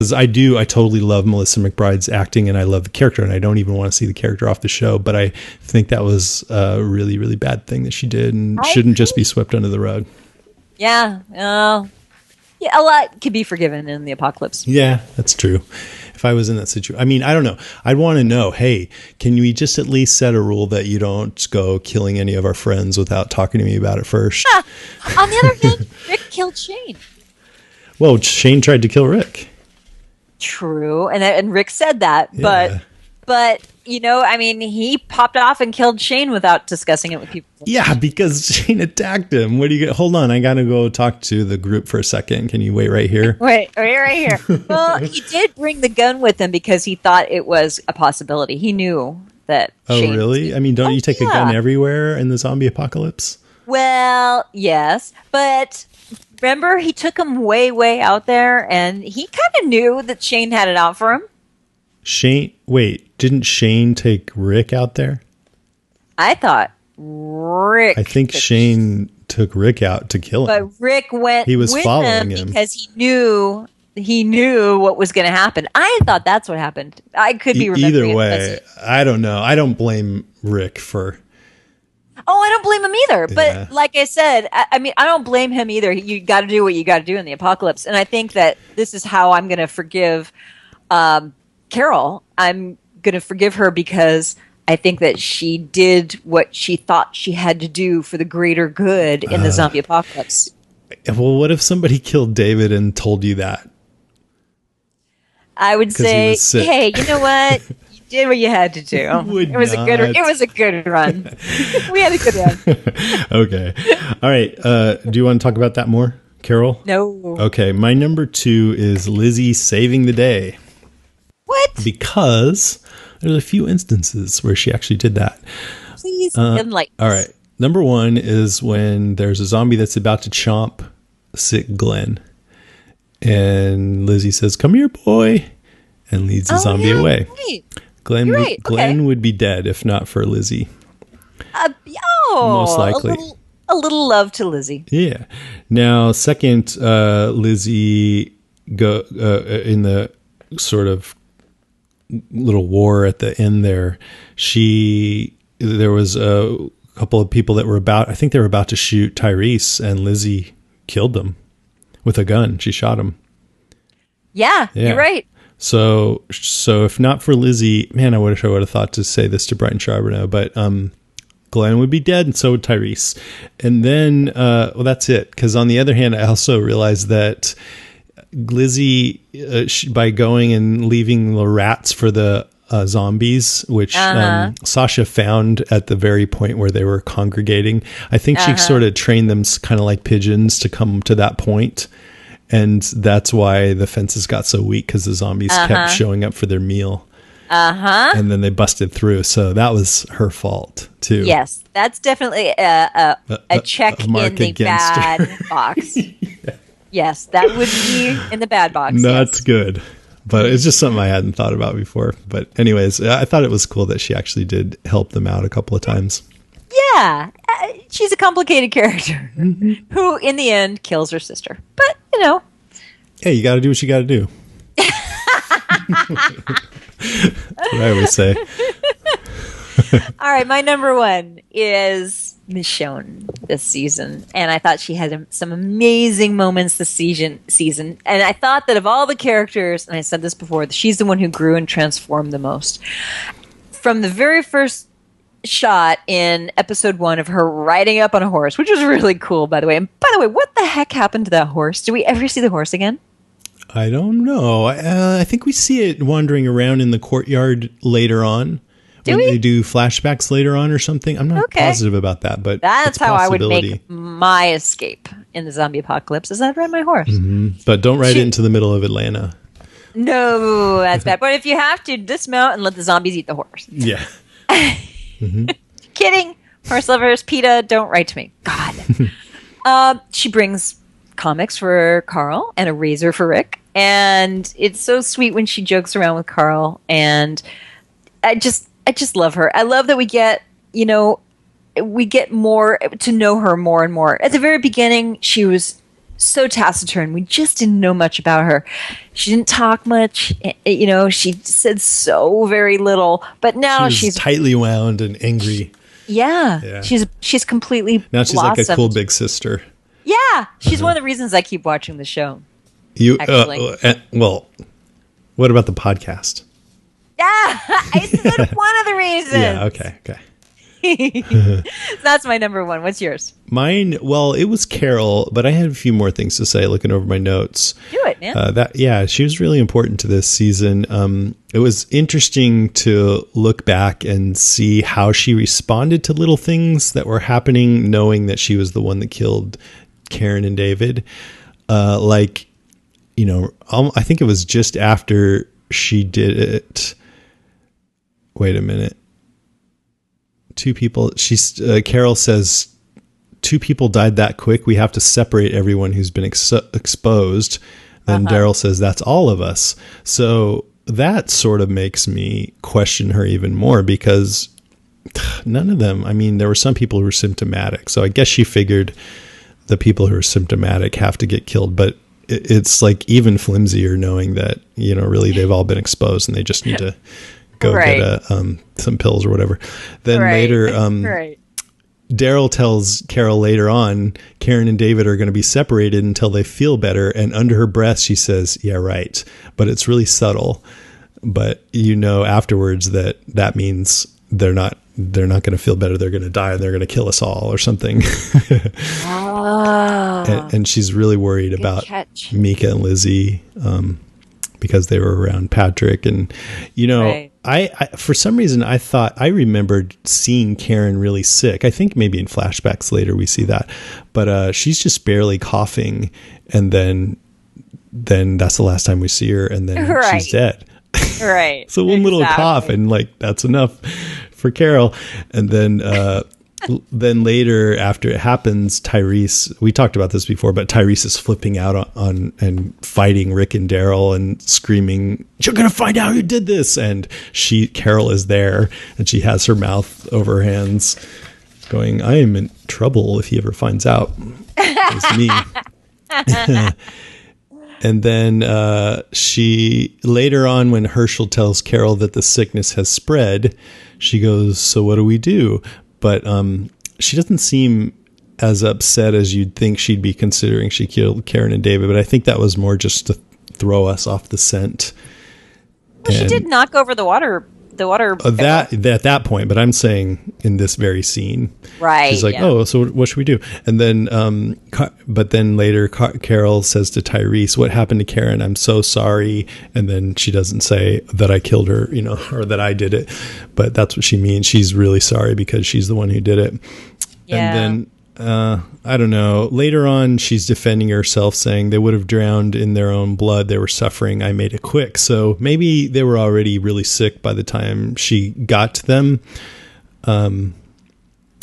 Because I totally love Melissa McBride's acting, and I love the character, and I don't even want to see the character off the show. But I think that was a really, really bad thing that she did, and shouldn't just be swept under the rug. Yeah, yeah, a lot could be forgiven in the apocalypse. Yeah, that's true. If I was in that situation, I mean, I don't know. I'd want to know, hey, can we just at least set a rule that you don't go killing any of our friends without talking to me about it first? On the other hand, Rick killed Shane. Well, Shane tried to kill Rick. True, and Rick said that, Yeah. but I mean, he popped off and killed Shane without discussing it with people. Yeah, because Shane attacked him. What do you get? Hold on, I gotta go talk to the group for a second. Can you wait right here? Wait right here. Well, he did bring the gun with him because he thought it was a possibility. He knew that. Oh, Shane really? I mean, don't you take a gun everywhere in the zombie apocalypse? Well, yes, but remember, he took him way, way out there, and he kind of knew that Shane had it out for him. Didn't Shane take Rick out there? I thought Rick. I think Shane took Rick out to kill him. But Rick went. He was with following him because he knew what was going to happen. I thought that's what happened. I could be remembering. Either way, I don't know. I don't blame Rick for. Oh, I don't blame him either. But Yeah. like I said, I mean, I don't blame him either. You got to do what you got to do in the apocalypse. And I think that this is how I'm going to forgive Carol. I'm going to forgive her because I think that she did what she thought she had to do for the greater good in the zombie apocalypse. Well, what if somebody killed David and told you that? I would say, hey, you know what? You did what you had to do. It was a good run. We had a good run. Okay. All right. Do you want to talk about that more, Carol? No. Okay. My number 2 is Lizzie saving the day. What? Because there's a few instances where she actually did that. Please enlighten us. All right. Number 1 is when there's a zombie that's about to chomp sick Glenn. And Lizzie says, "Come here, boy," and leads the zombie away. Right. Glenn would be dead if not for Lizzie. Most likely. A little love to Lizzie. Yeah. There second, Lizzie in the sort of little war at the end there. There was a couple of people that were about to shoot Tyrese, and Lizzie killed them with a gun. She shot him. Yeah. You're right. So if not for Lizzie, man, I wish I would have thought to say this to Brighton Charbonneau, but Glenn would be dead, and so would Tyrese. And then, that's it. Because on the other hand, I also realized that Lizzie, by going and leaving the rats for the zombies, which Sasha found at the very point where they were congregating, I think she sort of trained them kind of like pigeons to come to that point. And that's why the fences got so weak, because the zombies kept showing up for their meal. And then they busted through. So that was her fault, too. Yes, that's definitely a check in the bad box. Yeah. Yes, that would be in the bad box. Not good. But it's just something I hadn't thought about before. But anyways, I thought it was cool that she actually did help them out a couple of times. Yeah, she's a complicated character who, in the end, kills her sister. But, hey, you got to do what you got to do. That's what I always say. All right, my number 1 is Michonne this season, and I thought she had some amazing moments this season. And I thought that of all the characters, and I said this before, she's the one who grew and transformed the most. From the very first shot in episode 1 of her riding up on a horse, which was really cool, by the way. And by the way, what the heck happened to that horse? Do we ever see the horse again? I don't know. I think we see it wandering around in the courtyard later on. They do flashbacks later on or something. I'm not positive about that, but that's how I would make my escape in the zombie apocalypse, is I'd ride my horse. But don't ride it into the middle of Atlanta. No, that's bad. But if you have to, dismount and let the zombies eat the horse. Yeah. Kidding. Horse lovers, PETA, don't write to me. God. She brings comics for Carl and a razor for Rick. And it's so sweet when she jokes around with Carl. And I just love her. I love that we get more to know her more and more. At the very beginning, she was so taciturn. We just didn't know much about her. She didn't talk much. She said so very little. But now she's tightly wound and angry. Yeah. She's completely now she's blossomed. Like a cool big sister. Yeah, she's one of the reasons I keep watching the show. Well, what about the podcast? Yeah, I said one of the reasons. Yeah, okay. That's my number one. What's yours? Mine, well, it was Carol, but I had a few more things to say looking over my notes. Do it, man. She was really important to this season. It was interesting to look back and see how she responded to little things that were happening, knowing that she was the one that killed Karen and David. I think it was just after she did it. Wait a minute. Carol says, 2 people died that quick. We have to separate everyone who's been exposed. Then Daryl says, that's all of us. So that sort of makes me question her even more, because none of them, there were some people who were symptomatic. So I guess she figured the people who are symptomatic have to get killed, but it's like even flimsier knowing that, really they've all been exposed and they just need to go get some pills or whatever. Then later, Daryl tells Carol later on, Karen and David are going to be separated until they feel better. And under her breath, she says, yeah, right. But it's really subtle. But afterwards that means they're not going to feel better. They're going to die and they're going to kill us all or something. And she's really worried about Mika and Lizzie, because they were around Patrick. And, I for some reason, I remembered seeing Karen really sick. I think maybe in flashbacks later we see that, but she's just barely coughing. And then that's the last time we see her. And then she's dead. Right. So one little cough and that's enough for Carol. And then, then later, after it happens, Tyrese, we talked about this before, but Tyrese is flipping out on and fighting Rick and Daryl and screaming, you're going to find out who did this. And Carol is there and she has her mouth over her hands going, I am in trouble if he ever finds out. It's me. And then she later on, when Herschel tells Carol that the sickness has spread, she goes, so what do we do? But she doesn't seem as upset as you'd think she'd be, considering she killed Karen and David. But I think that was more just to throw us off the scent. Well, she did knock over the water. At that point, but I'm saying in this very scene, right? She's like, oh, so what should we do? And then, but then later, Carol says to Tyrese, "What happened to Karen? I'm so sorry." And then she doesn't say that I killed her, or that I did it, but that's what she means. She's really sorry because she's the one who did it. Yeah. And then, I don't know. Later on, she's defending herself, saying they would have drowned in their own blood. They were suffering. I made it quick. So maybe they were already really sick by the time she got to them.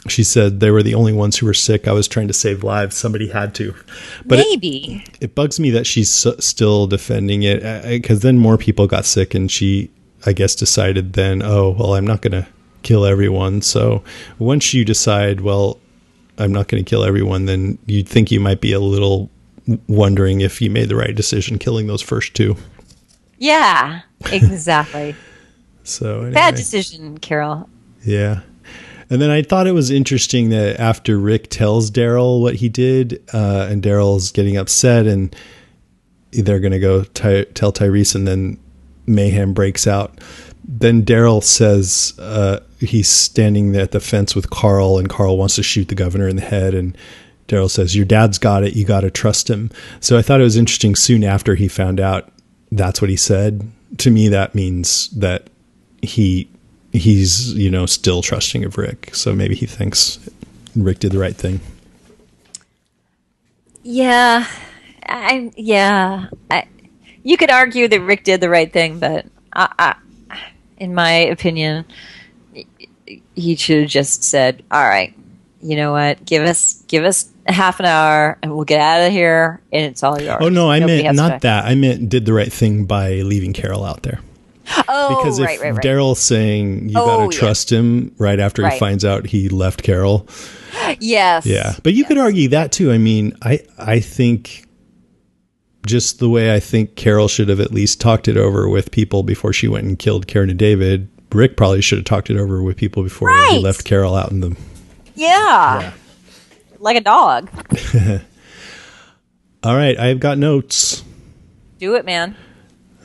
She said they were the only ones who were sick. I was trying to save lives. Somebody had to. But maybe. It bugs me that she's still defending it, because then more people got sick and she, I guess, decided then, oh, well, I'm not going to kill everyone. So once you decide, well, I'm not going to kill everyone, then you'd think you might be a little wondering if you made the right decision killing those first 2. Yeah, exactly. So anyway. Bad decision, Carol. Yeah. And then I thought it was interesting that after Rick tells Daryl what he did, and Daryl's getting upset, and they're going to go tell Tyrese, and then mayhem breaks out. Then Daryl says he's standing at the fence with Carl, and Carl wants to shoot the governor in the head. And Daryl says, your dad's got it. You got to trust him. So I thought it was interesting. Soon after he found out that's what he said. To me, that means that he's, still trusting of Rick. So maybe he thinks Rick did the right thing. Yeah. You could argue that Rick did the right thing, but in my opinion, he should have just said, all right, you know what? Give us half an hour and we'll get out of here and it's all yours. Oh, no, I meant not that. I meant did the right thing by leaving Carol out there. Oh, because if right. Daryl's saying you got to trust him right after he finds out he left Carol. Yes. Yeah. But you could argue that too. I mean, I think just the way I think Carol should have at least talked it over with people before she went and killed Karen and David. Rick probably should have talked it over with people before he left Carol out in the... Yeah. Like a dog. All right, I've got notes. Do it, man.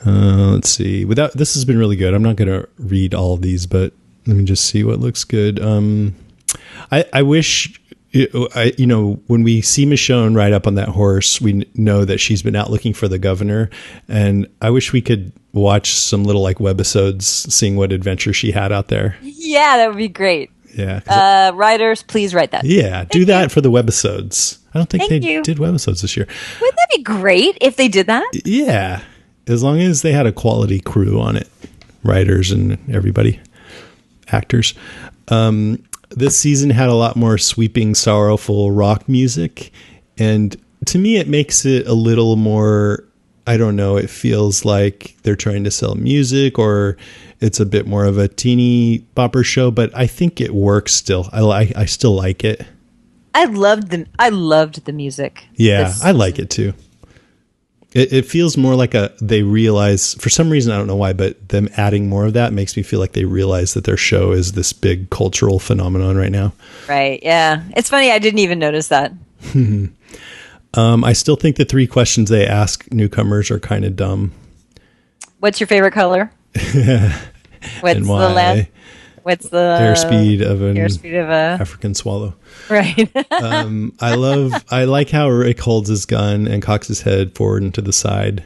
Let's see. This has been really good. I'm not going to read all of these, but let me just see what looks good. I wish... when we see Michonne ride up on that horse, we know that she's been out looking for the governor, and I wish we could watch some little like webisodes seeing what adventure she had out there. Yeah, that would be great. Yeah. Writers, please write that. Yeah, do that for the webisodes. I don't think they did webisodes this year. Wouldn't that be great if they did that? Yeah, as long as they had a quality crew on it, writers and everybody, actors. This season had a lot more sweeping, sorrowful rock music. And to me, it makes it a little more, I don't know, it feels like they're trying to sell music, or it's a bit more of a teeny bopper show, but I think it works still. I still like it. I loved the music. Yeah, I like it too. It feels more like they realize, for some reason, I don't know why, but them adding more of that makes me feel like they realize that their show is this big cultural phenomenon right now. Right. Yeah. It's funny. I didn't even notice that. I still think the 3 questions they ask newcomers are kind of dumb. What's your favorite color? What's and why? the land? What's the airspeed of an a African swallow? Right. I like how Rick holds his gun and cocks his head forward and to the side.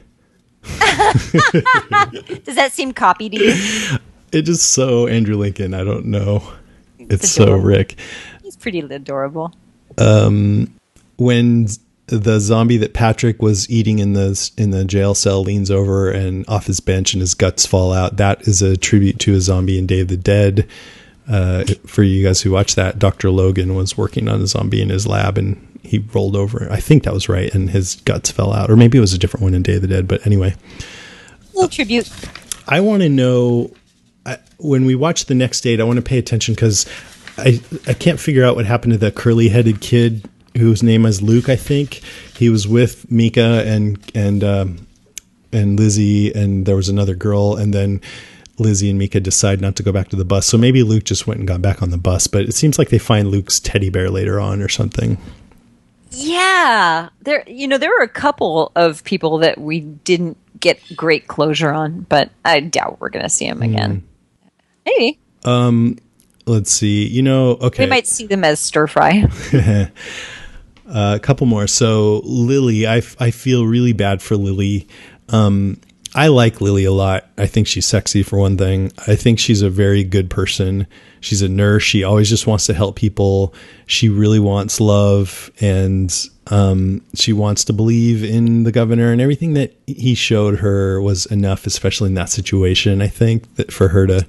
Does that seem copied to you? It just so Andrew Lincoln. I don't know. It's so Rick. He's pretty adorable. When the zombie that Patrick was eating in the jail cell leans over and off his bench and his guts fall out, that is a tribute to a zombie in Day of the Dead. For you guys who watch that, Dr. Logan was working on a zombie in his lab and he rolled over. I think that was right. And his guts fell out, or maybe it was a different one in Day of the Dead. But anyway, a little tribute. I want to know, when we watch the next date, I want to pay attention because I can't figure out what happened to the curly headed kid whose name is Luke. I think he was with Mika and Lizzie, and there was another girl, and then Lizzie and Mika decide not to go back to the bus. So maybe Luke just went and got back on the bus, but it seems like they find Luke's teddy bear later on or something. Yeah. There were a couple of people that we didn't get great closure on, but I doubt we're going to see them again. Maybe. Let's see. Okay. We might see them as stir fry. A couple more. So Lily, I feel really bad for Lily. I like Lily a lot. I think she's sexy for one thing. I think she's a very good person. She's a nurse. She always just wants to help people. She really wants love, and she wants to believe in the governor, and everything that he showed her was enough, especially in that situation. I think that for her to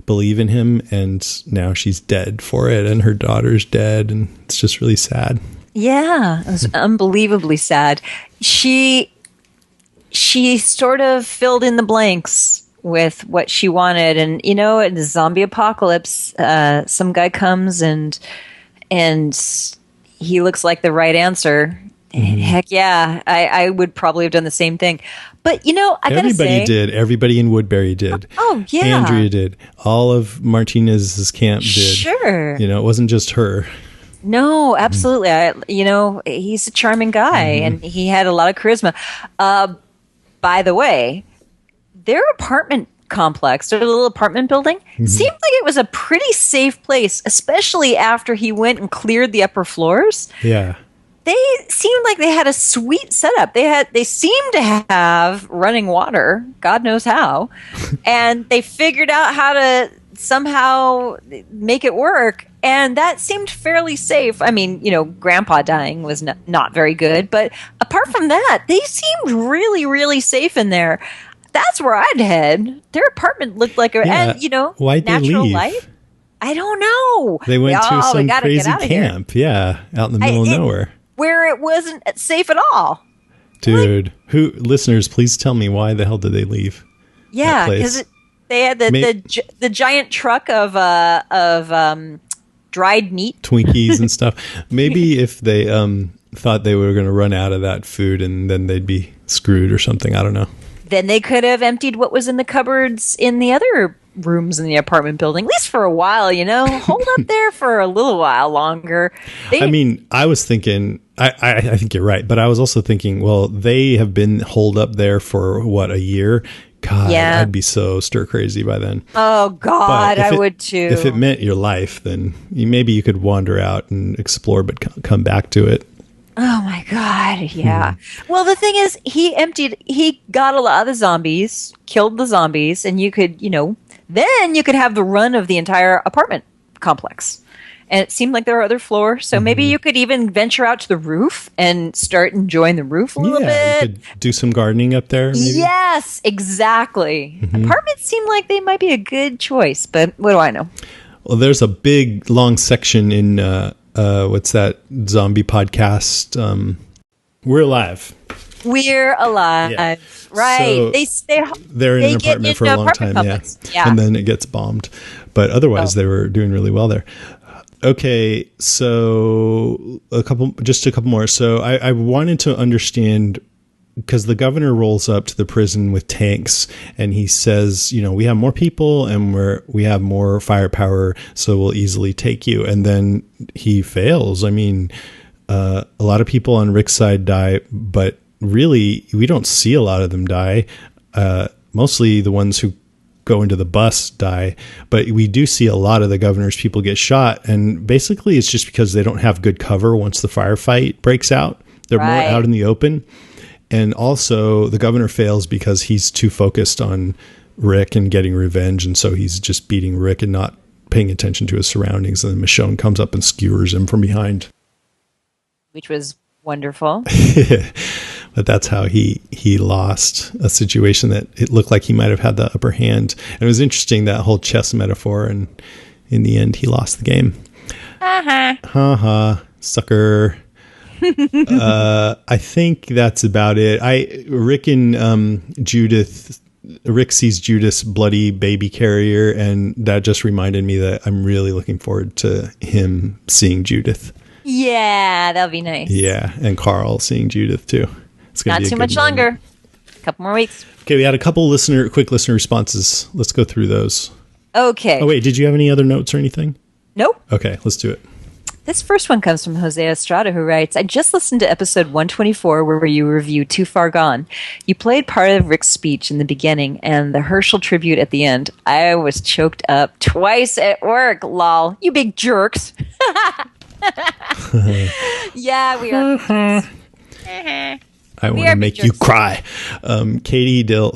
believe in him, and now she's dead for it, and her daughter's dead, and it's just really sad. Yeah, it was unbelievably sad. She sort of filled in the blanks with what she wanted. And, in the zombie apocalypse, some guy comes and he looks like the right answer. Mm-hmm. Heck yeah, I would probably have done the same thing. But, I gotta say... Everybody did. Everybody in Woodbury did. Oh, yeah. Andrea did. All of Martinez's camp did. Sure. It wasn't just her. No, absolutely. He's a charming guy, and he had a lot of charisma. By the way, their apartment complex, their little apartment building, seemed like it was a pretty safe place, especially after he went and cleared the upper floors. Yeah. They seemed like they had a sweet setup. They seemed to have running water, God knows how, and they figured out how to somehow make it work. And that seemed fairly safe. I mean, Grandpa dying was not very good. But apart from that, they seemed really, really safe in there. That's where I'd head. Their apartment looked like why'd natural they leave? light. I don't know. They went to some crazy camp. Yeah, out in the middle of nowhere. Where it wasn't safe at all. Dude, listeners, please tell me, why the hell did they leave? Yeah, because they had the giant truck of dried meat, Twinkies and stuff. Maybe if they thought they were going to run out of that food and then they'd be screwed or something. I don't know. Then they could have emptied what was in the cupboards in the other rooms in the apartment building, at least for a while, hold up there for a little while longer. I was thinking, I think you're right, but I was also thinking, well, they have been holed up there for a year? God, yeah. I'd be so stir crazy by then. Oh God, I would too. If it meant your life, then maybe you could wander out and explore, but come back to it. Oh my God, yeah. Well, the thing is, he got a lot of the zombies, killed the zombies, and you could, then you could have the run of the entire apartment complex. And it seemed like there were other floors, so maybe you could even venture out to the roof and start enjoying the roof a little bit. You could do some gardening up there, maybe? Yes, exactly. Apartments seem like they might be a good choice, but what do I know? Well, there's a big, long section in, what's that zombie podcast? We're Alive. We're Alive. Yeah. Right. So they're in an apartment for a long time, yeah. And then it gets bombed. But otherwise, they were doing really well there. Okay, so a couple more. So I wanted to understand, because the governor rolls up to the prison with tanks and he says, we have more people and we have more firepower, so we'll easily take you. And then he fails. I mean, a lot of people on Rick's side die, but really we don't see a lot of them die. Mostly the ones who go into the bus die, but we do see a lot of the governor's people get shot, and basically it's just because they don't have good cover once the firefight breaks out. They're more out in the open, and also the governor fails because he's too focused on Rick and getting revenge, and so he's just beating Rick and not paying attention to his surroundings, and then Michonne comes up and skewers him from behind, which was wonderful. But that's how he lost a situation that it looked like he might have had the upper hand. And it was interesting, that whole chess metaphor, and in the end he lost the game. Sucker. I think that's about it. Rick sees Judith's bloody baby carrier, and that just reminded me that I'm really looking forward to him seeing Judith. Yeah, that'll be nice. Yeah, and Carl seeing Judith too. It's gonna Not be too much longer. A couple more weeks. Okay, we had a couple quick listener responses. Let's go through those. Okay. Oh wait, did you have any other notes or anything? Nope. Okay, let's do it. This first one comes from Jose Estrada, who writes, I just listened to episode 124 where you reviewed Too Far Gone. You played part of Rick's speech in the beginning and the Herschel tribute at the end. I was choked up twice at work, lol. You big jerks. Yeah, we are. I want to make you cry. Katie Dill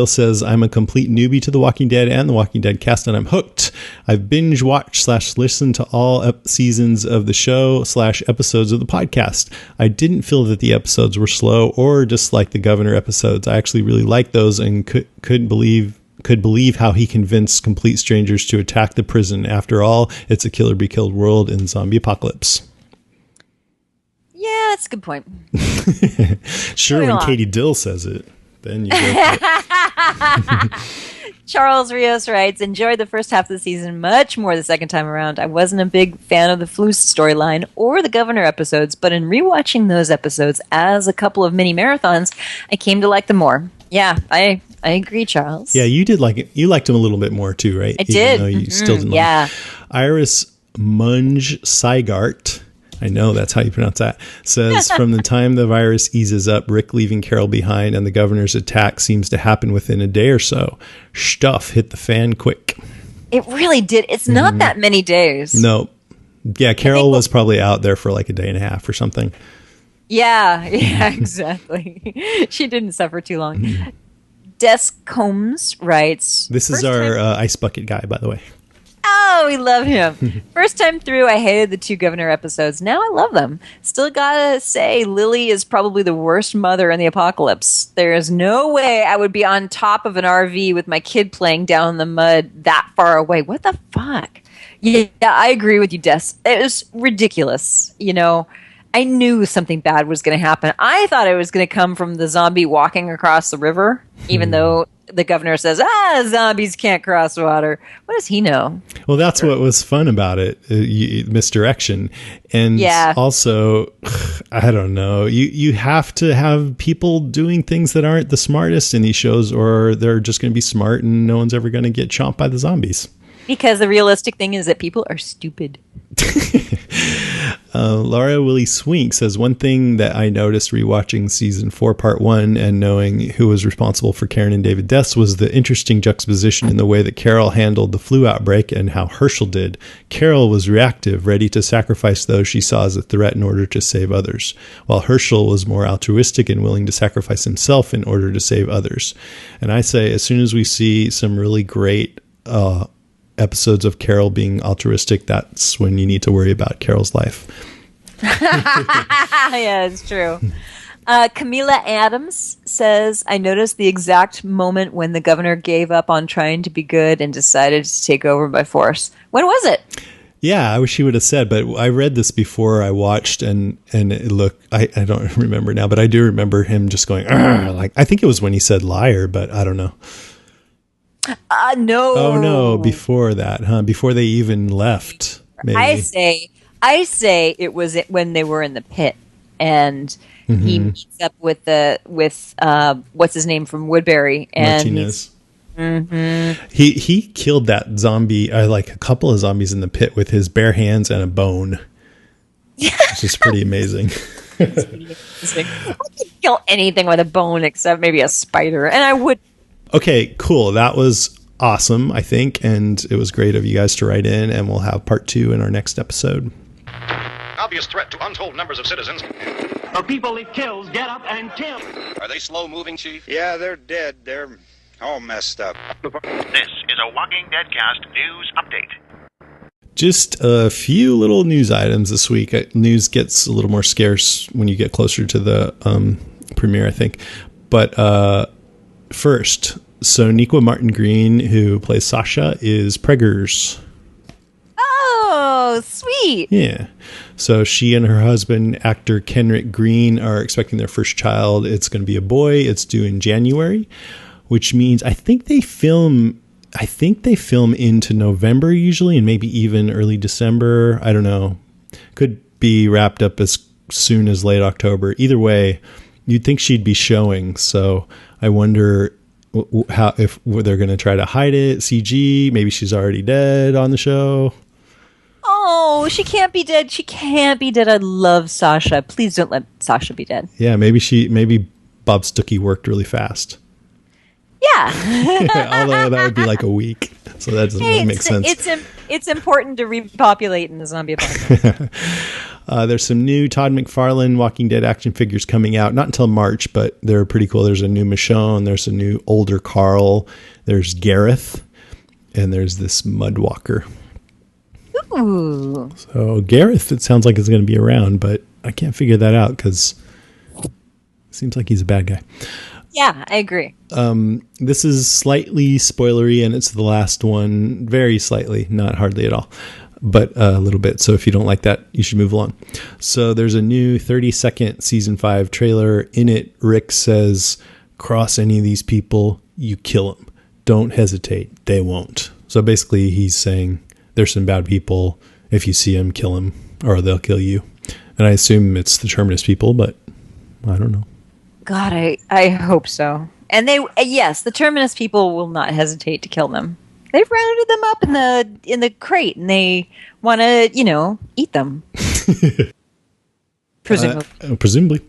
says, I'm a complete newbie to The Walking Dead and The Walking Dead cast, and I'm hooked. I've binge watched / listened to all seasons of the show / episodes of the podcast. I didn't feel that the episodes were slow or just like the Governor episodes. I actually really liked those and could believe how he convinced complete strangers to attack the prison. After all, it's a kill or be killed world in zombie apocalypse. Yeah, that's a good point. Sure, when Katie Dill says it, then you go for it. Charles Rios writes, enjoyed the first half of the season much more the second time around. I wasn't a big fan of the Flu storyline or the Governor episodes, but in rewatching those episodes as a couple of mini marathons, I came to like them more. Yeah, I agree, Charles. Yeah, you did like it. You liked him a little bit more too, right? I did. Even though you still didn't like him. Iris Munge Seigart, I know that's how you pronounce that, says, from the time the virus eases up, Rick leaving Carol behind and the governor's attack seems to happen within a day or so. Stuff hit the fan quick. It really did. It's not that many days. No. Yeah, Carol was probably out there for like a day and a half or something. Yeah, exactly. She didn't suffer too long. Des Combs writes... This is our ice bucket guy, by the way. Oh, we love him. First time through, I hated the 2 Governor episodes. Now I love them. Still gotta say, Lily is probably the worst mother in the apocalypse. There is no way I would be on top of an RV with my kid playing down in the mud that far away. What the fuck? Yeah, I agree with you, Des. It was ridiculous. I knew something bad was going to happen. I thought it was going to come from the zombie walking across the river, even though the governor says, zombies can't cross water. What does he know? Well, that's what was fun about it, misdirection. And also, I don't know, you have to have people doing things that aren't the smartest in these shows, or they're just going to be smart and no one's ever going to get chomped by the zombies. Because the realistic thing is that people are stupid. Laura Willie Swink says, one thing that I noticed rewatching season 4, part 1, and knowing who was responsible for Karen and David deaths was the interesting juxtaposition in the way that Carol handled the flu outbreak and how Herschel did. Carol was reactive, ready to sacrifice those she saw as a threat in order to save others, while Herschel was more altruistic and willing to sacrifice himself in order to save others. And I say, as soon as we see some really great episodes of Carol being altruistic, that's when you need to worry about Carol's life. Yeah, it's true. Camila Adams says, I noticed the exact moment when the governor gave up on trying to be good and decided to take over by force. When was it? Yeah, I wish he would have said, but I read this before I watched, and it looked, I don't remember now, but I do remember him just going, like, I think it was when he said liar, but I don't know. No. Oh no! Before that, huh? Before they even left, maybe. I say it was when they were in the pit, and he meets up with what's his name from Woodbury, and Martinez. He killed that zombie, like a couple of zombies in the pit with his bare hands and a bone, which is pretty amazing. I could kill anything with a bone except maybe a spider, and I would. Okay, cool. That was awesome, I think, and it was great of you guys to write in, and we'll have part 2 in our next episode. Obvious threat to untold numbers of citizens. The people it kills get up and kill. Are they slow-moving, Chief? Yeah, they're dead. They're all messed up. This is a Walking Deadcast news update. Just a few little news items this week. News gets a little more scarce when you get closer to the premiere, I think. But first, so Nequa Martin Green, who plays Sasha, is preggers. Oh, sweet. Yeah. So she and her husband, actor Kenrick Green, are expecting their first child. It's going to be a boy. It's due in January, which means I think they film into November usually, and maybe even early December. I don't know. Could be wrapped up as soon as late October. Either way, you'd think she'd be showing. So I wonder if they're going to try to hide it, CG. Maybe she's already dead on the show. Oh, she can't be dead. She can't be dead. I love Sasha. Please don't let Sasha be dead. Yeah, maybe Bob Stuckey worked really fast. Yeah. Although that would be like a week. So that doesn't really make sense. It's important to repopulate in the zombie apocalypse. There's some new Todd McFarlane Walking Dead action figures coming out. Not until March, but they're pretty cool. There's a new Michonne. There's a new older Carl. There's Gareth. And there's this Mudwalker. Ooh. So Gareth, it sounds like it's going to be around, but I can't figure that out because it seems like he's a bad guy. Yeah, I agree. This is slightly spoilery, and it's the last one. Very slightly, not hardly at all, but a little bit. So if you don't like that, you should move along. So there's a new 30-second season 5 trailer. In it, Rick says, cross any of these people, you kill them. Don't hesitate. They won't. So basically he's saying there's some bad people. If you see them, kill them, or they'll kill you. And I assume it's the Terminus people, but I don't know. God, I hope so. And the Terminus people will not hesitate to kill them. They've rounded them up in the crate, and they want to, eat them. Presumably.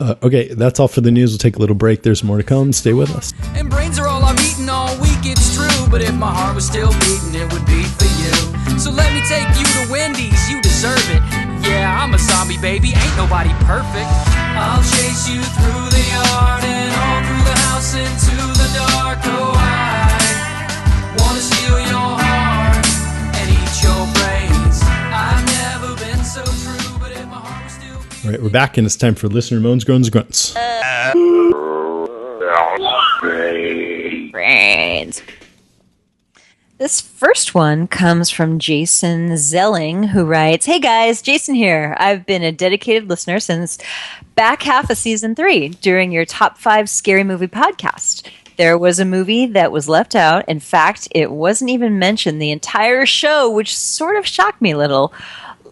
Okay, that's all for the news. We'll take a little break. There's more to come. Stay with us. And brains are all I've eaten all week, it's true. But if my heart was still beating, it would be for you. So let me take you to Wendy's, you deserve it. Yeah, I'm a zombie, baby, ain't nobody perfect. I'll chase you through the yard and all through the house into the dark. Oh, I wanna steal your heart and eat your brains. I've never been so true, but if my heart was still beating. All right, we're back, and it's time for listener moans, groans, grunts. Brains. This first one comes from Jason Zelling, who writes, "Hey guys, Jason here. I've been a dedicated listener since back half of season 3 during your top 5 scary movie podcast. There was a movie that was left out. In fact, it wasn't even mentioned the entire show, which sort of shocked me a little.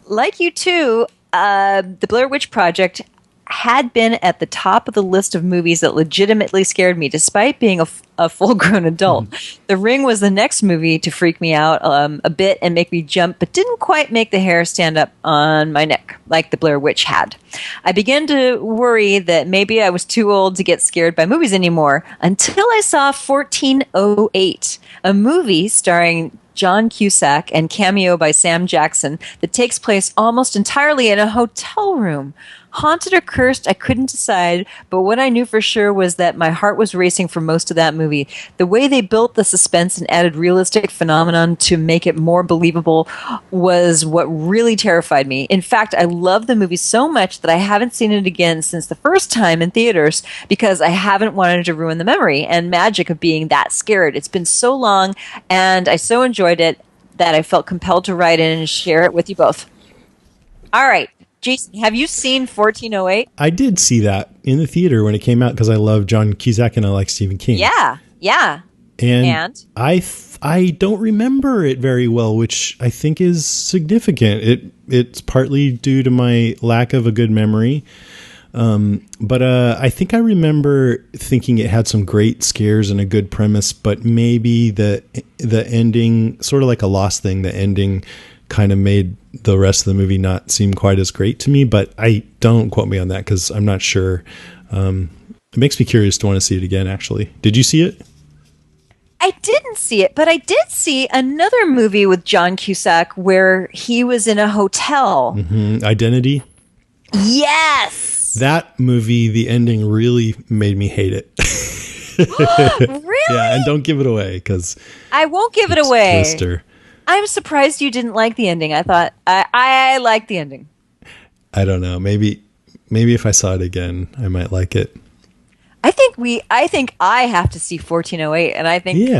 Like you too, the Blair Witch Project had been at the top of the list of movies that legitimately scared me, despite being a full-grown adult. The Ring was the next movie to freak me out a bit and make me jump, but didn't quite make the hair stand up on my neck like the Blair Witch had. I began to worry that maybe I was too old to get scared by movies anymore until I saw 1408, a movie starring John Cusack and cameo by Sam Jackson that takes place almost entirely in a hotel room. Haunted or cursed, I couldn't decide, but what I knew for sure was that my heart was racing for most of that movie. The way they built the suspense and added realistic phenomenon to make it more believable was what really terrified me. In fact, I love the movie so much that I haven't seen it again since the first time in theaters because I haven't wanted to ruin the memory and magic of being that scared. It's been so long, and I so enjoyed it that I felt compelled to write in and share it with you both. All right. Jason, have you seen 1408? I did see that in the theater when it came out because I love John Cusack and I like Stephen King. Yeah. And I don't remember it very well, which I think is significant. It's partly due to my lack of a good memory. But I think I remember thinking it had some great scares and a good premise, but maybe the ending, sort of like a Lost thing, the ending kind of made the rest of the movie not seem quite as great to me, but I don't quote me on that because I'm not sure. It makes me curious to want to see it again, actually. Did you see it? I didn't see it, but I did see another movie with John Cusack where he was in a hotel. Mm-hmm. Identity? Yes! That movie, the ending really made me hate it. Really? Yeah, and don't give it away because I won't give it away. Twister. I'm surprised you didn't like the ending. I thought I liked the ending. I don't know. Maybe if I saw it again, I might like it. I think I have to see 1408, and I think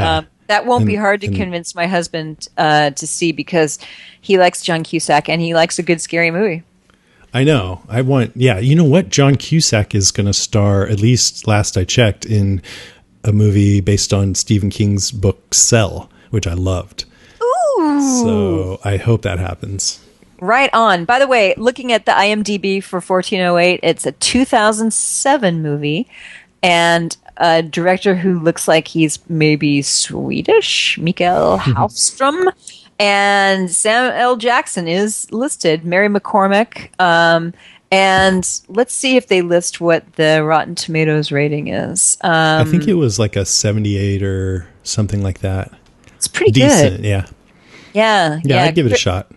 that won't be hard to convince my husband to see because he likes John Cusack and he likes a good scary movie. I know. You know what? John Cusack is going to star, at least last I checked, in a movie based on Stephen King's book Cell, which I loved. So I hope that happens. Right on. By the way, looking at the IMDb for 1408, it's a 2007 movie, and a director who looks like he's maybe Swedish, Mikael Hallström, and Sam L. Jackson is listed, Mary McCormick, and let's see if they list what the Rotten Tomatoes rating is. I think it was like a 78 or something like that. It's pretty decent, good. Yeah. Yeah, I'd give it a shot.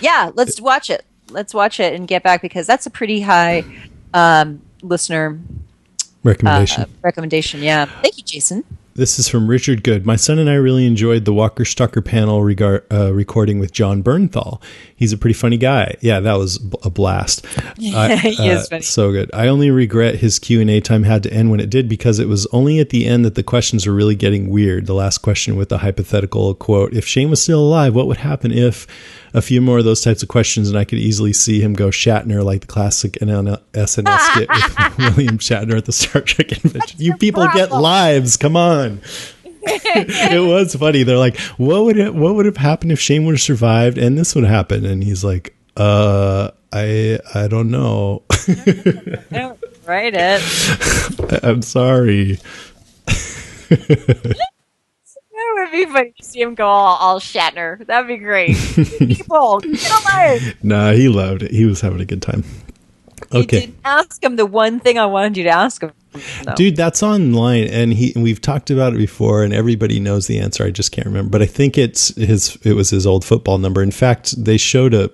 Yeah, let's watch it. Let's watch it and get back because that's a pretty high listener recommendation. Yeah. Thank you, Jason. This is from Richard Good. My son and I really enjoyed the Walker Stalker panel recording with John Bernthal. He's a pretty funny guy. Yeah, that was a blast. He is funny. So good. I only regret his Q&A time had to end when it did because it was only at the end that the questions were really getting weird. The last question with the hypothetical quote, if Shane was still alive, what would happen if a few more of those types of questions, and I could easily see him go Shatner like the classic SNL skit with William Shatner at the Star Trek convention. You people get lives. Come on. It was funny. They're like, what would have happened if Shane would have survived and this would happen? And he's like, I don't know. I don't write it. I'm sorry. That would be funny to see him go all Shatner. That'd be great. People, get alive. Nah, he loved it. He was having a good time. Okay. You didn't ask him the one thing I wanted you to ask him. No. Dude, that's online, and we've talked about it before, and everybody knows the answer. I just can't remember, but I think it was his old football number. In fact, they showed I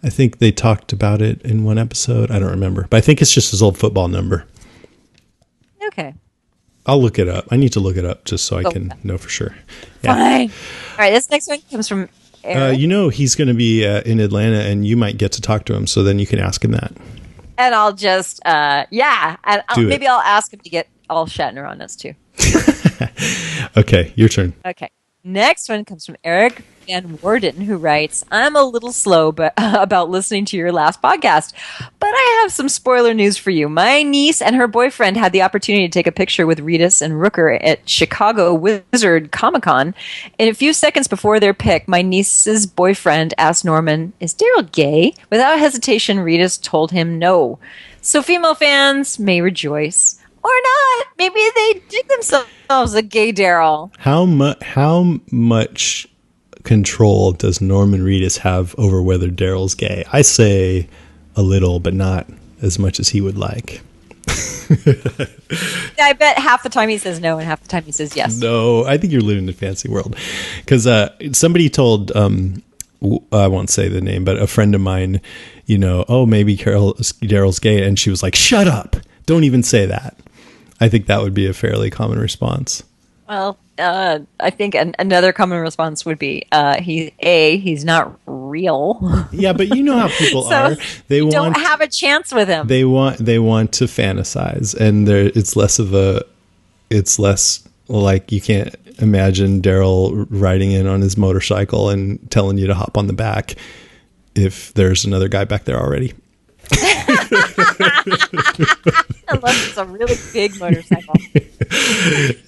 think they talked about it in one episode. I don't remember, but I think it's just his old football number. Okay. I'll look it up. I need to look it up just so I can know for sure. Yeah. Fine. All right, this next one comes from Eric. He's going to be in Atlanta, and you might get to talk to him, so then you can ask him that. And I'll just, maybe I'll ask him to get all Shatner on us too. Okay, your turn. Okay. Next one comes from Eric Van Warden, who writes, I'm a little slow about listening to your last podcast, but I have some spoiler news for you. My niece and her boyfriend had the opportunity to take a picture with Reedus and Rooker at Chicago Wizard Comic-Con. In a few seconds before their pic, my niece's boyfriend asked Norman, is Daryl gay? Without hesitation, Reedus told him no. So female fans may rejoice. Or not. Maybe they dig themselves a gay Daryl. How much control does Norman Reedus have over whether Daryl's gay? I say a little, but not as much as he would like. I bet half the time he says no and half the time he says yes. No, I think you're living in a fancy world. Because somebody told, I won't say the name, but a friend of mine, oh, maybe Daryl's gay. And she was like, shut up. Don't even say that. I think that would be a fairly common response. Well, I think another common response would be he's not real. Yeah, but you know how people so are. They don't have a chance with him. They want to fantasize, and it's less like you can't imagine Daryl riding in on his motorcycle and telling you to hop on the back if there's another guy back there already. Unless it's a really big motorcycle.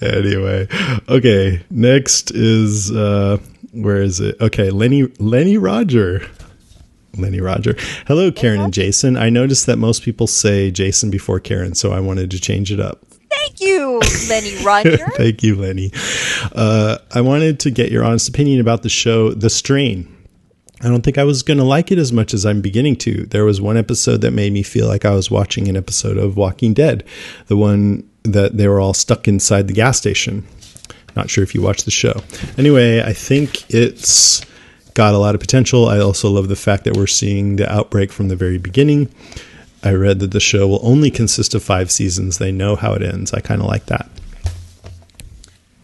Anyway, okay. Next is where is it? Okay, Lenny Roger. Hello, Karen and Jason. I noticed that most people say Jason before Karen, so I wanted to change it up. Thank you, Lenny Roger. Thank you, Lenny. I wanted to get your honest opinion about the show The Strain. I don't think I was going to like it as much as I'm beginning to. There was one episode that made me feel like I was watching an episode of Walking Dead, the one that they were all stuck inside the gas station. Not sure if you watched the show. Anyway, I think it's got a lot of potential. I also love the fact that we're seeing the outbreak from the very beginning. I read that the show will only consist of 5 seasons. They know how it ends. I kind of like that.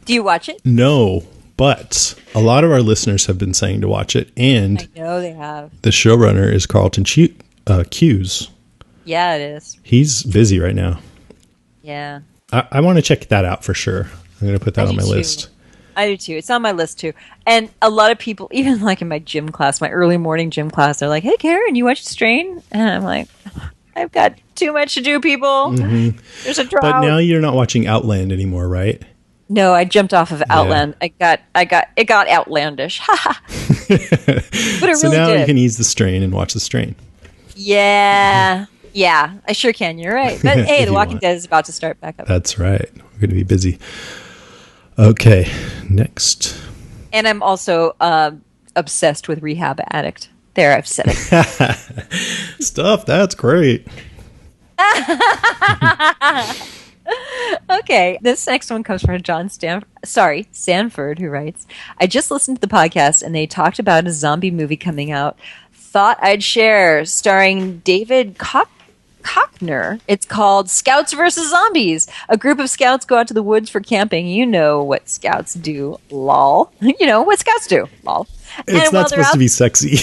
Do you watch it? No. But a lot of our listeners have been saying to watch it, and I know they have. The showrunner is Carlton Cuse. Yeah, it is. He's busy right now. Yeah. I want to check that out for sure. I'm going to put that on my list. I do too. It's on my list too. And a lot of people, even like in my gym class, my early morning gym class, they're like, hey, Karen, you watch Strain? And I'm like, I've got too much to do, people. Mm-hmm. There's a drought. But now you're not watching Outland anymore, right? No, I jumped off of Outland. Yeah. It got outlandish. But it so really now did. You can ease the strain and watch The Strain. Yeah. Yeah, I sure can. You're right. But hey, The Walking Dead is about to start back up. That's right. We're going to be busy. Okay, next. And I'm also obsessed with Rehab Addict. There, I've said it. Stuff, that's great. Okay, this next one comes from Sanford, who writes, I just listened to the podcast and they talked about a zombie movie coming out. Thought I'd share, starring David Kochner. It's called Scouts vs. Zombies. A group of scouts go out to the woods for camping. You know what scouts do, lol. You know what scouts do, lol. It's not supposed to be sexy.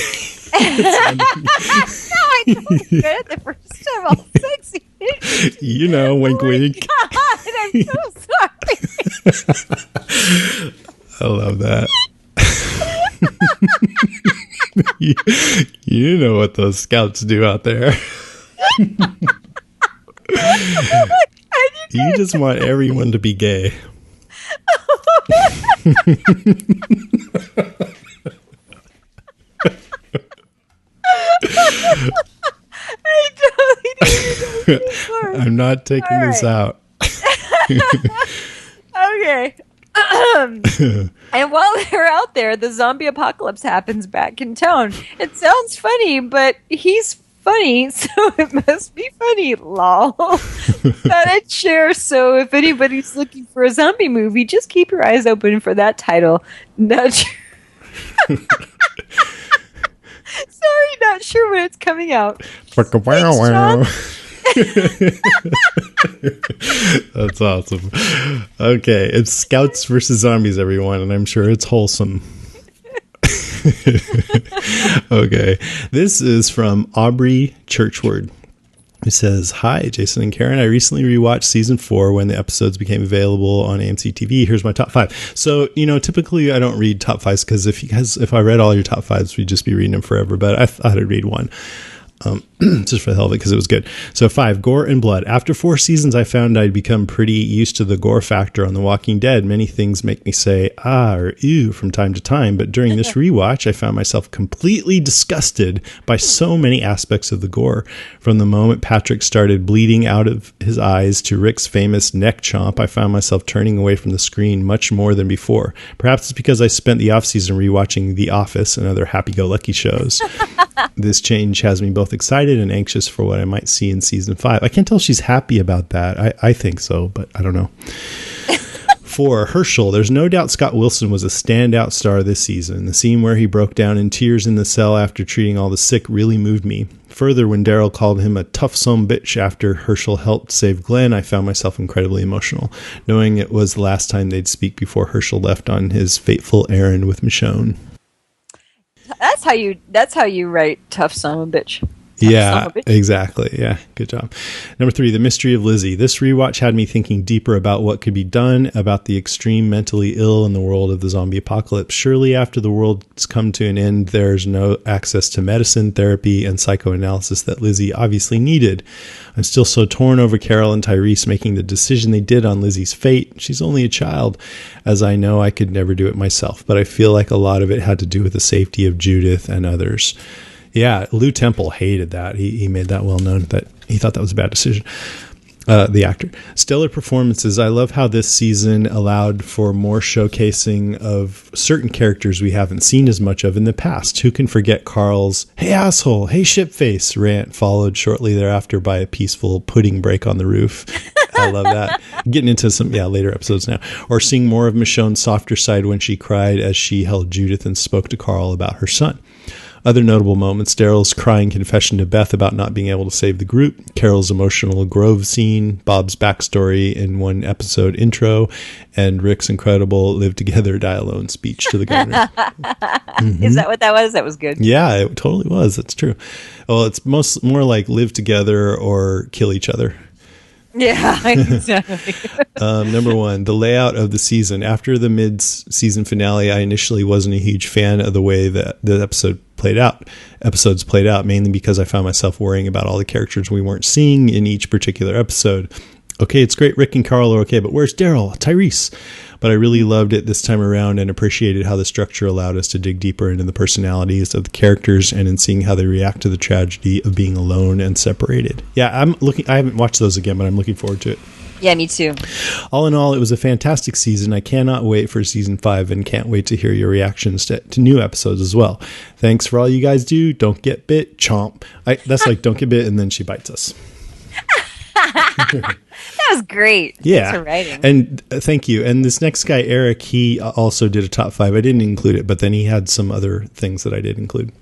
No, I don't get it the first time. All sexy. You know, wink, wink. God, I'm so sorry. I love that. you know what those scouts do out there. You just want everyone to be gay. I totally didn't. I'm not taking this out. Okay. And while they're out there, the zombie apocalypse happens back in town. It sounds funny, but he's funny, so it must be funny, lol. Thought I'd share, so if anybody's looking for a zombie movie, just keep your eyes open for that title. Not sure. Sorry, not sure when it's coming out. That's awesome. Okay, it's Scouts versus Zombies, everyone, and I'm sure it's wholesome. Okay, this is from Aubrey Churchward. Who says, "Hi, Jason and Karen. I recently rewatched season 4 when the episodes became available on AMC TV. Here's my top 5." So, typically I don't read top 5s because if I read all your top 5s, we'd just be reading them forever. But I thought I'd read one. Just for the hell of it, because it was good. So 5, gore and blood. After 4 seasons, I found I'd become pretty used to the gore factor on The Walking Dead. Many things make me say, ah, or ew from time to time, but during this rewatch, I found myself completely disgusted by so many aspects of the gore. From the moment Patrick started bleeding out of his eyes to Rick's famous neck chomp, I found myself turning away from the screen much more than before. Perhaps it's because I spent the off-season rewatching The Office and other happy-go-lucky shows. This change has me both excited and anxious for what I might see in season 5. I can't tell if she's happy about that. I think so, but I don't know. 4, Herschel. There's no doubt Scott Wilson was a standout star this season. The scene where he broke down in tears in the cell after treating all the sick really moved me. Further, when Daryl called him a tough son bitch after Herschel helped save Glenn, I found myself incredibly emotional, knowing it was the last time they'd speak before Herschel left on his fateful errand with Michonne. That's how you write tough son of a bitch. Yeah, exactly. Yeah, good job. Number 3, The Mystery of Lizzie. This rewatch had me thinking deeper about what could be done about the extreme mentally ill in the world of the zombie apocalypse. Surely after the world's come to an end, there's no access to medicine, therapy, and psychoanalysis that Lizzie obviously needed. I'm still so torn over Carol and Tyrese making the decision they did on Lizzie's fate. She's only a child, as I know I could never do it myself, but I feel like a lot of it had to do with the safety of Judith and others. Yeah, Lou Temple hated that. He made that well known that he thought that was a bad decision. The actor. Stellar performances. I love how this season allowed for more showcasing of certain characters we haven't seen as much of in the past. Who can forget Carl's "Hey asshole, hey shitface" rant, followed shortly thereafter by a peaceful pudding break on the roof. I love that. Getting into some later episodes now. Or seeing more of Michonne's softer side when she cried as she held Judith and spoke to Carl about her son. Other notable moments: Daryl's crying confession to Beth about not being able to save the group, Carol's emotional Grove scene, Bob's backstory in one episode intro, and Rick's incredible live together, die alone speech to the governor. Is that what that was? That was good. Yeah, it totally was. That's true. Well, it's more like live together or kill each other. Yeah, exactly. Number 1, the layout of the season. After the mid-season finale, I initially wasn't a huge fan of the way that the episodes played out, mainly because I found myself worrying about all the characters we weren't seeing in each particular episode. Okay, it's great Rick and Carl are okay, but where's Daryl, Tyrese? But I really loved it this time around and appreciated how the structure allowed us to dig deeper into the personalities of the characters and in seeing how they react to the tragedy of being alone and separated. Yeah, I haven't watched those again, but I'm looking forward to it. Yeah, me too. All in all, it was a fantastic season. I cannot wait for season 5 and can't wait to hear your reactions to new episodes as well. Thanks for all you guys do. Don't get bit, chomp. That's like don't get bit and then she bites us. That was great. Yeah. Thanks for writing. And thank you. And this next guy, Eric, he also did a top 5. I didn't include it, but then he had some other things that I did include.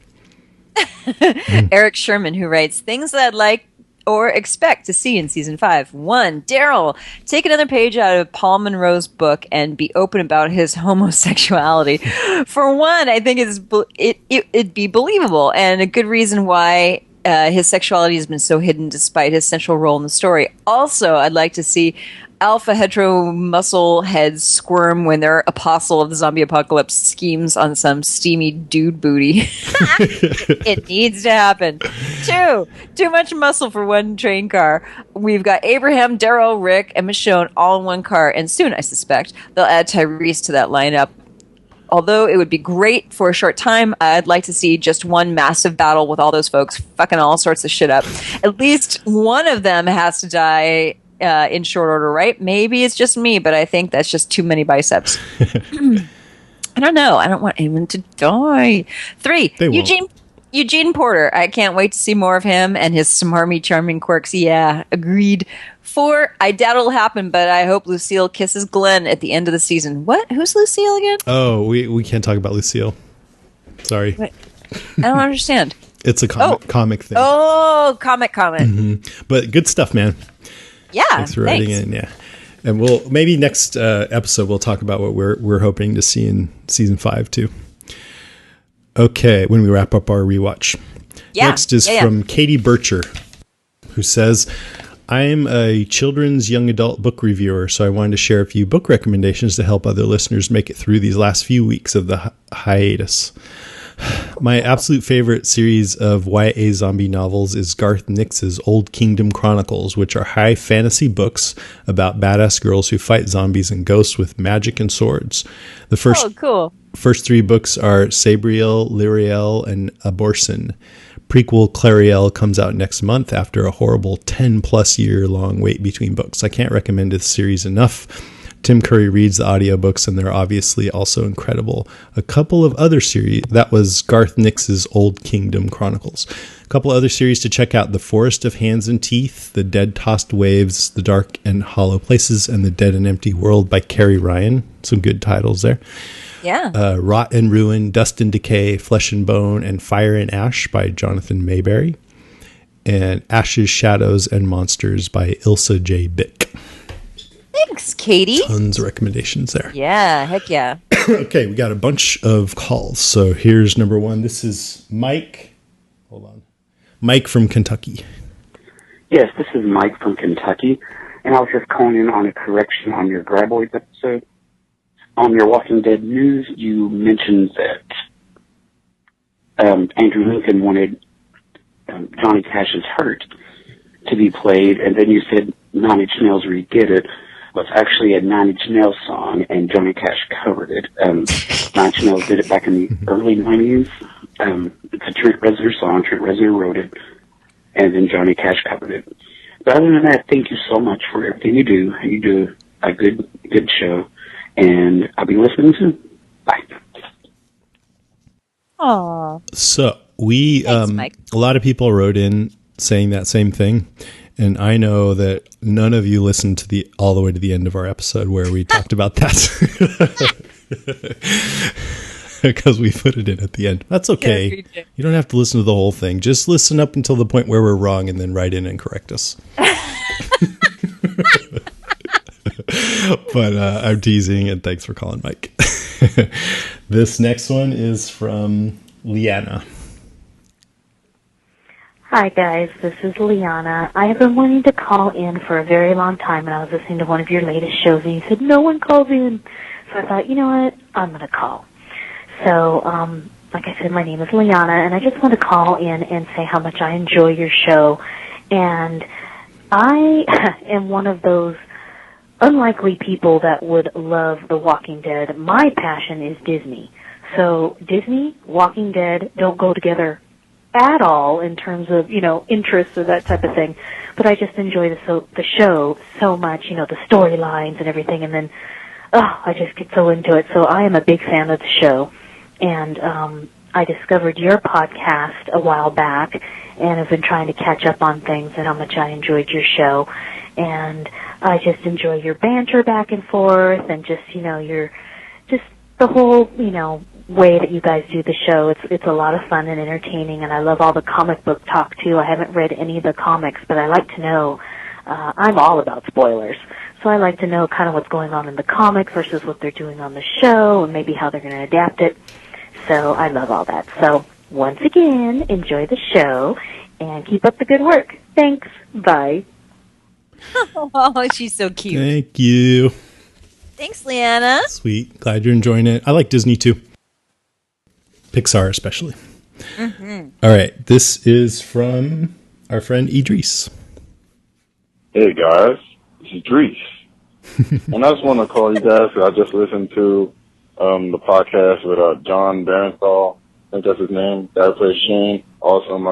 Eric Sherman, who writes, things that I'd like or expect to see in season 5. 1, Daryl, take another page out of Paul Monroe's book and be open about his homosexuality. For one, I think it'd be believable and a good reason why his sexuality has been so hidden despite his central role in the story. Also, I'd like to see alpha hetero muscle heads squirm when their apostle of the zombie apocalypse schemes on some steamy dude booty. It needs to happen. 2, too much muscle for one train car. We've got Abraham, Daryl, Rick, and Michonne all in one car, and soon, I suspect, they'll add Tyrese to that lineup. Although it would be great for a short time, I'd like to see just one massive battle with all those folks fucking all sorts of shit up. At least one of them has to die in short order, right? Maybe it's just me, but I think that's just too many biceps. I don't know. I don't want anyone to die. 3, Eugene Porter. I can't wait to see more of him and his smarmy, charming quirks. Yeah, agreed. 4, I doubt it'll happen, but I hope Lucille kisses Glenn at the end of the season. What? Who's Lucille again? Oh, we can't talk about Lucille. Sorry. Wait, I don't understand. It's a comic thing. Oh, comic. Mm-hmm. But good stuff, man. Yeah, thanks for writing in. Yeah, and we'll maybe next episode we'll talk about what we're hoping to see in season 5 too. Okay, when we wrap up our rewatch. Yeah. Next is from Katie Bircher, who says, I'm a children's young adult book reviewer, so I wanted to share a few book recommendations to help other listeners make it through these last few weeks of the hiatus. My absolute favorite series of YA zombie novels is Garth Nix's Old Kingdom Chronicles, which are high fantasy books about badass girls who fight zombies and ghosts with magic and swords. The first 3 books are Sabriel, Lyriel, and Aborson. Prequel Clariel comes out next month after a horrible 10-plus year long wait between books. I can't recommend this series enough. Tim Curry reads the audiobooks, and they're obviously also incredible. A couple of other series, that was Garth Nix's Old Kingdom Chronicles. A couple other series to check out: The Forest of Hands and Teeth, The Dead Tossed Waves, The Dark and Hollow Places, and The Dead and Empty World by Carrie Ryan. Some good titles there. Yeah. Rot and Ruin, Dust and Decay, Flesh and Bone, and Fire and Ash by Jonathan Mayberry. And Ashes, Shadows, and Monsters by Ilsa J. Bick. Thanks, Katie. Tons of recommendations there. Yeah, heck yeah. Okay, we got a bunch of calls. So here's number 1. This is Mike. Hold on. Mike from Kentucky. Yes, this is Mike from Kentucky. And I was just calling in on a correction on your Graboids episode. On your Walking Dead news, you mentioned that Andrew Lincoln wanted Johnny Cash's Hurt to be played, and then you said Nine Inch Nails' Re-Get It was actually a Nine Inch Nails song, and Johnny Cash covered it. Nine Inch Nails did it back in the early 90s. It's a Trent Reznor song. Trent Reznor wrote it, and then Johnny Cash covered it. But other than that, thank you so much for everything you do. You do a good show, and I'll be listening soon. Bye. Aw. So we, Thanks, Mike. a lot of people wrote in saying that same thing. And I know that none of you listened to all the way to the end of our episode where we talked about that. Because we put it in at the end. That's okay. Yeah, you don't have to listen to the whole thing. Just listen up until the point where we're wrong and then write in and correct us. But I'm teasing, and thanks for calling, Mike. This next one is from Liana. Hi guys, this is Liana. I have been wanting to call in for a very long time, and I was listening to one of your latest shows, and you said no one calls in. So I thought, you know what, I'm going to call. So, like I said, my name is Liana, and I just want to call in and say how much I enjoy your show. And I am one of those unlikely people that would love The Walking Dead. My passion is Disney. So Disney, Walking Dead don't go together at all in terms of, interests or that type of thing. But I just enjoy the show so much, the storylines and everything, and then I just get so into it. So I am a big fan of the show. And I discovered your podcast a while back and have been trying to catch up on things and how much I enjoyed your show. And I just enjoy your banter back and forth and just, your just the whole, way that you guys do the show. It's a lot of fun and entertaining, and I love all the comic book talk too. I haven't read any of the comics, but I like to know. I'm all about spoilers, so I like to know kind of what's going on in the comics versus what they're doing on the show, and maybe how they're going to adapt it. So I love all that. So once again, enjoy the show and keep up the good work. Thanks. Bye. Oh, she's so cute. Thank you. Thanks, Leanna. Sweet. Glad you're enjoying it. I like Disney too. Pixar especially. Mm-hmm. All right. This is from our friend Idris. Hey guys, it's Idris. And I just want to call you guys because I just listened to the podcast with John Barenthal. I think that's his name. That plays Shane. Awesome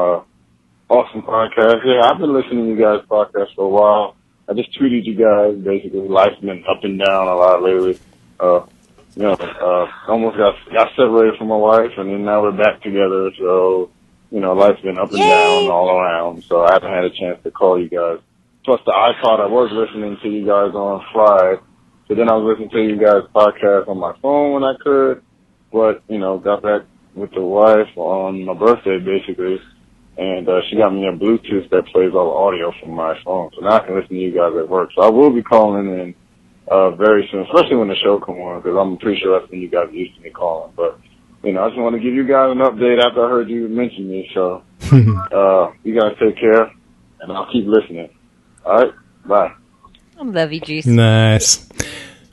podcast. Yeah, I've been listening to you guys' podcast for a while. I just tweeted you guys. Basically, life's been up and down a lot lately. Almost got separated from my wife, and then now we're back together. So, life's been up and down all around. So I haven't had a chance to call you guys. Plus the iPod, I was listening to you guys on Friday. So then I was listening to you guys' podcast on my phone when I could. But, got back with the wife on my birthday, basically. And she got me a Bluetooth that plays all the audio from my phone. So now I can listen to you guys at work. So I will be calling in very soon, especially when the show comes on, because I'm pretty sure that's when you guys used to me calling. But, I just want to give you guys an update after I heard you mention me. So you guys take care. and I'll keep listening. All right, bye. I love you, Juice. Nice.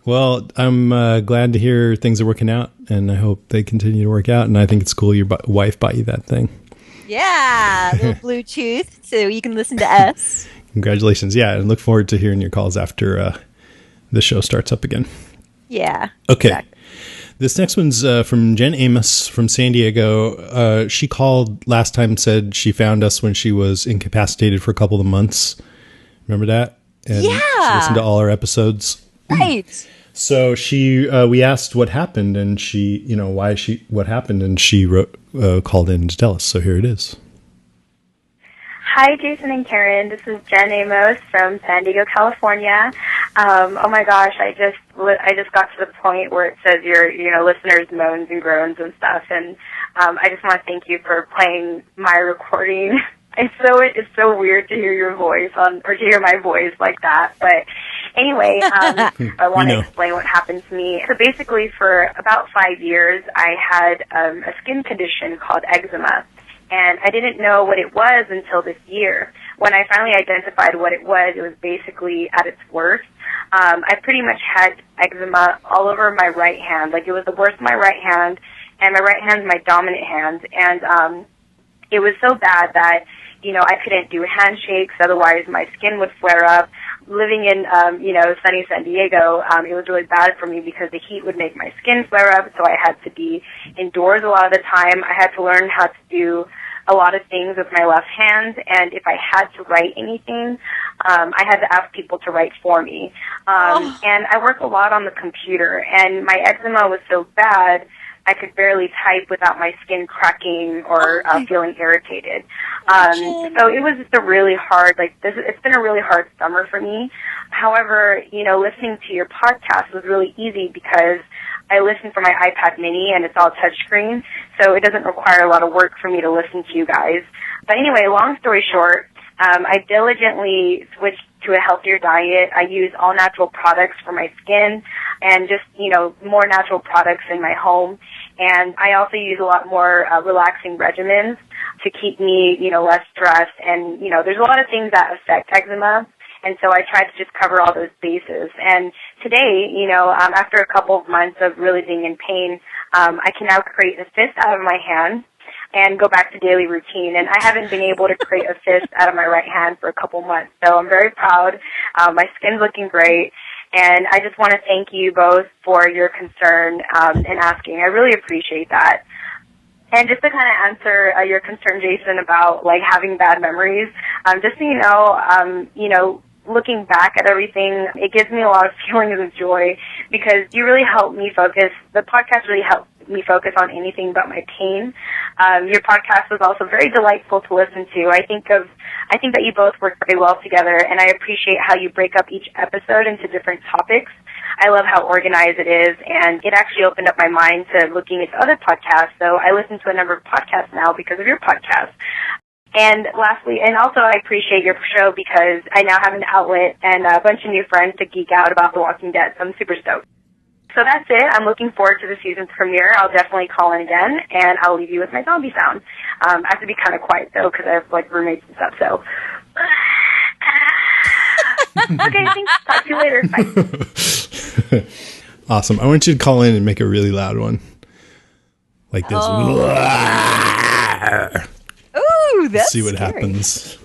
Well, I'm glad to hear things are working out, and I hope they continue to work out. And I think it's cool your wife bought you that thing. Yeah, little Bluetooth, so you can listen to us. Congratulations. Yeah, and look forward to hearing your calls after the show starts up again. Yeah. Okay. Exactly. This next one's from Jen Amos from San Diego. She called last time, said she found us when she was incapacitated for a couple of months. Remember that? And yeah. She listened to all our episodes. Right. So we asked what happened, and what happened, and she called in to tell us. So here it is. Hi, Jason and Karen. This is Jen Amos from San Diego, California. Oh my gosh, I just got to the point where it says your listeners' moans and groans and stuff, and I just want to thank you for playing my recording. It's so weird to hear your voice or to hear my voice like that. But anyway, I want to explain what happened to me. So basically, for about 5 years, I had a skin condition called eczema. And I didn't know what it was until this year. When I finally identified what it was basically at its worst. I pretty much had eczema all over my right hand. Like, it was the worst in my right hand, and my right hand's my dominant hand. And it was so bad that, I couldn't do handshakes, otherwise my skin would flare up. Living in, sunny San Diego, it was really bad for me because the heat would make my skin flare up, so I had to be indoors a lot of the time. I had to learn how to do a lot of things with my left hand, and if I had to write anything, I had to ask people to write for me. And I work a lot on the computer, and my eczema was so bad, I could barely type without my skin cracking or feeling irritated. So it was just a really hard, it's been a really hard summer for me. However, listening to your podcast was really easy because I listen from my iPad mini and it's all touchscreen, so it doesn't require a lot of work for me to listen to you guys. But anyway, long story short, I diligently switched to a healthier diet. I use all natural products for my skin and just, more natural products in my home. And I also use a lot more relaxing regimens to keep me, less stressed. And, there's a lot of things that affect eczema. And so I try to just cover all those bases. And today, after a couple of months of really being in pain, I can now create a fist out of my hand and go back to daily routine. And I haven't been able to create a fist out of my right hand for a couple months. So I'm very proud. My skin's looking great. And I just want to thank you both for your concern and asking. I really appreciate that. And just to kind of answer your concern, Jason, about having bad memories, just so you know, looking back at everything, it gives me a lot of feelings of joy because you really helped me focus. The podcast really helped me focus on anything but my pain. Your podcast was also very delightful to listen to. I think that you both work very well together, and I appreciate how you break up each episode into different topics. I love how organized it is, and it actually opened up my mind to looking at other podcasts. So I listen to a number of podcasts now because of your podcast. And lastly, and also I appreciate your show because I now have an outlet and a bunch of new friends to geek out about The Walking Dead, so I'm super stoked. So that's it. I'm looking forward to the season's premiere. I'll definitely call in again, and I'll leave you with my zombie sound. I have to be kind of quiet, though, because I have, roommates and stuff, so... Okay, thanks. Talk to you later. Bye. Awesome. I want you to call in and make a really loud one. Like this. Ooh, that's see what scary. Happens.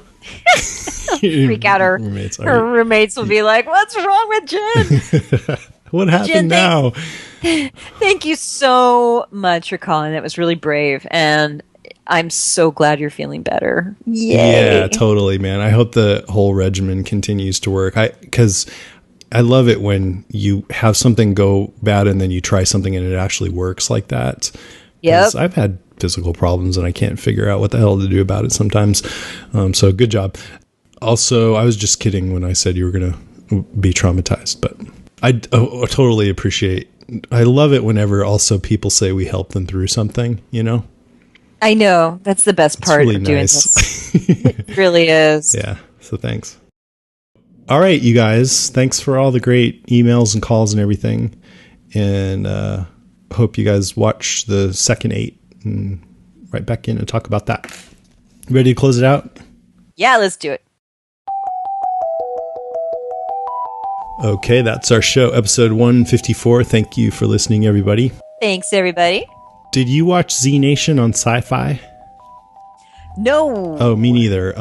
Freak out her roommates will be like, what's wrong with Jen? What happened Jen, now? Thank you so much for calling. That was really brave. And I'm so glad you're feeling better. Yay. Yeah, totally, man. I hope the whole regimen continues to work. Because I love it when you have something go bad and then you try something and it actually works like that. Yep. I've had physical problems and I can't figure out what the hell to do about it sometimes. So good job. Also, I was just kidding when I said you were going to be traumatized, but I totally appreciate. I love it whenever also people say we help them through something, I know. That's the best part really of doing nice. this. It really is. Yeah. So thanks. All right, you guys. Thanks for all the great emails and calls and everything. And hope you guys watch the second 8 and right back in and talk about that. Ready to close it out? Yeah, let's do it. Okay, that's our show, episode 154. Thank you for listening, everybody. Thanks, everybody. Did you watch Z Nation on Sci-Fi? No. Oh, me neither.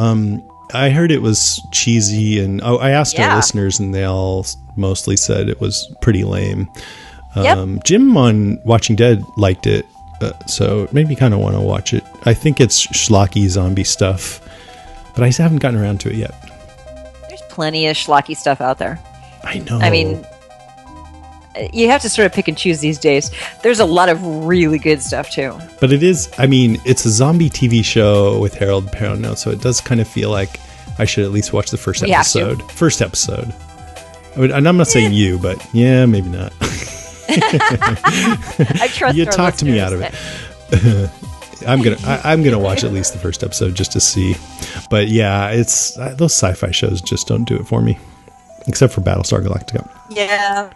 I heard it was cheesy, and I asked our listeners, and they all mostly said it was pretty lame. Jim on Watching Dead liked it, so it made me kind of want to watch it. I think it's schlocky zombie stuff, but I haven't gotten around to it yet. There's plenty of schlocky stuff out there. I know. I mean, you have to sort of pick and choose these days. There's a lot of really good stuff, too. But it is, I mean, it's a zombie TV show with Harold Perrineau, so it does kind of feel like I should at least watch the first episode. First episode. I mean, and I'm not saying you, but yeah, maybe not. I trust you our talked me out of it. I'm gonna watch at least the first episode just to see. But yeah, it's those sci-fi shows just don't do it for me, except for Battlestar Galactica. Yeah.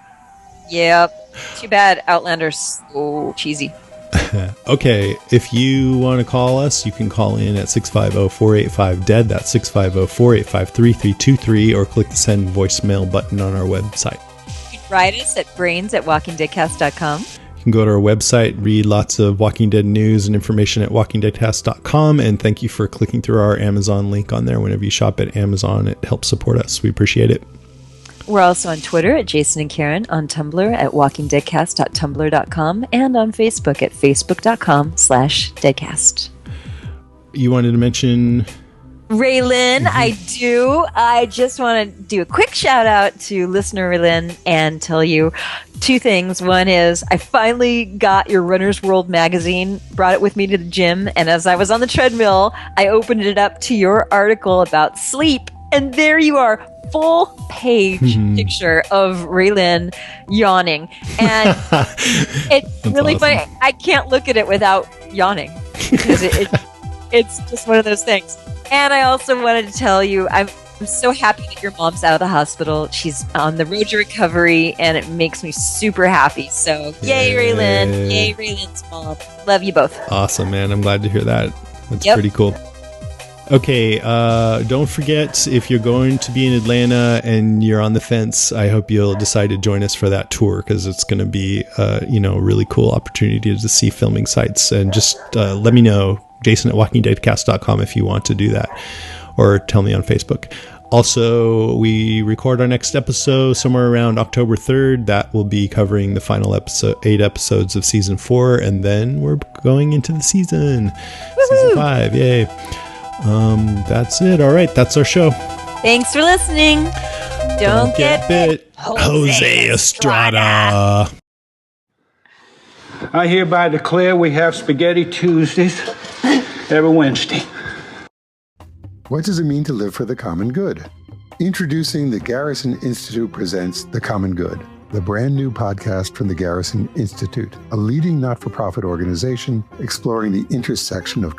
Yep. Too bad Outlander's so cheesy. Okay, if you want to call us, you can call in at 650-485-DEAD. That's 650-485-3323, or click the send voicemail button on our website. You can write us at brains@walkingdeadcast.com. You can go to our website, read lots of Walking Dead news and information at walkingdeadcast.com, and thank you for clicking through our Amazon link on there. Whenever you shop at Amazon, it helps support us. We appreciate it. We're also on Twitter at Jason and Karen, on Tumblr at walkingdeadcast.tumblr.com, and on Facebook at facebook.com/deadcast. You wanted to mention... Raylan, I do. I just want to do a quick shout out to listener Raylan and tell you two things. One is I finally got your Runner's World magazine, brought it with me to the gym, and as I was on the treadmill, I opened it up to your article about sleep, and there you are. Full page picture of Raylan yawning, and it's really awesome. funny. I can't look at it without yawning because it's just one of those things. And I also wanted to tell you, I'm so happy that your mom's out of the hospital. She's on the road to recovery, and it makes me super happy. So yay, Raylan! Yay, Raylan's mom! Love you both. Awesome, man! I'm glad to hear that. That's pretty cool. Okay, don't forget, if you're going to be in Atlanta and you're on the fence, I hope you'll decide to join us for that tour, because it's going to be, a really cool opportunity to see filming sites. And just let me know, Jason at WalkingDeadcast.com, if you want to do that, or tell me on Facebook. Also, we record our next episode somewhere around October 3rd. That will be covering the final 8 episodes of Season 4, and then we're going into the season. Woo-hoo! Season 5, yay. That's it. All right, that's our show. Thanks for listening. Don't get bit. Jose Estrada. I hereby declare we have Spaghetti Tuesdays every Wednesday. What does it mean to live for the common good? Introducing the Garrison Institute presents The Common Good, the brand new podcast from the Garrison Institute, a leading not-for-profit organization exploring the intersection of